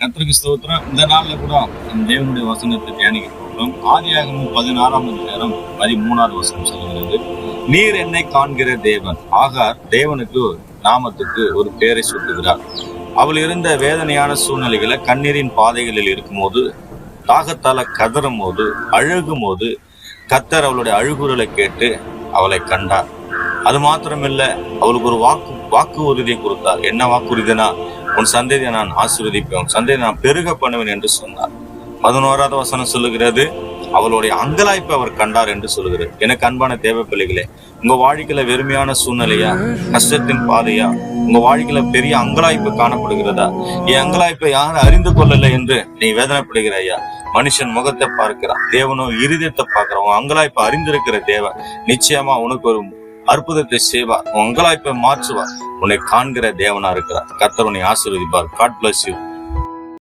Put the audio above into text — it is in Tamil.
கர்த்தருக்கு ஸ்தோத்திரம். இந்த நாள்ல கூட நம் தேவனுடைய வசனத்தை தியானிக்க போகிறோம். ஆதியாகமம் 16 அதிகாரம் 13வது வசனம் சொல்கிறது, நீர் என்னை காண்கிற தேவன். ஆகார் தேவனுக்கு நாமத்துக்கு ஒரு பெயரை சூட்டுகிறார். அவள் இருந்த வேதனையான சூழ்நிலைகளை, கண்ணீரின் பாதைகளில் இருக்கும்போது, தாகத்தால கதறும் போது, அழுகும் போது கர்த்தர் அவளுடைய அழுகுறலை கேட்டு அவளை கண்டார். அது மாத்திரமில்ல, அவளுக்கு ஒரு வாக்கு உறுதியை கொடுத்தார். என்ன வாக்குறுதினா, உன் சந்ததியை நான் ஆசீர்வதிப்பேன், உன் சந்ததியை நான் பெருக பண்ணுவேன் என்று சொன்னார். 11வது வசனம் சொல்லுகிறது, அவளுடைய அங்கலாய்ப்பை அவர் கண்டார் என்று சொல்லுகிறது. எனக்கு அன்பான தேவ பிள்ளைகளே, உங்க வாழ்க்கையில வெறுமையான சூழ்நிலையா, கஷ்டத்தின் பாதையா, உங்க வாழ்க்கையில பெரிய அங்கலாய்ப்பு காணப்படுகிறதா? என் அங்கலாய்ப்பை யாரும் அறிந்து கொள்ளல என்று நீ வேதனைப்படுகிறாயா? மனுஷன் முகத்தை பார்க்கிறான், தேவனோ இருதயத்தை பார்க்கிறான். உன் அங்கலாய்ப்பை அறிந்திருக்கிற தேவன் நிச்சயமா உனக்கு ஒரு அற்புதத்தை செய்வார். உன் அங்கலாய்ப்பை மாற்றுவார். உன்னை காண்கிற தேவனா இருக்கிறார். கர்த்தர் உன்னை ஆசீர்வதிப்பார். God bless you.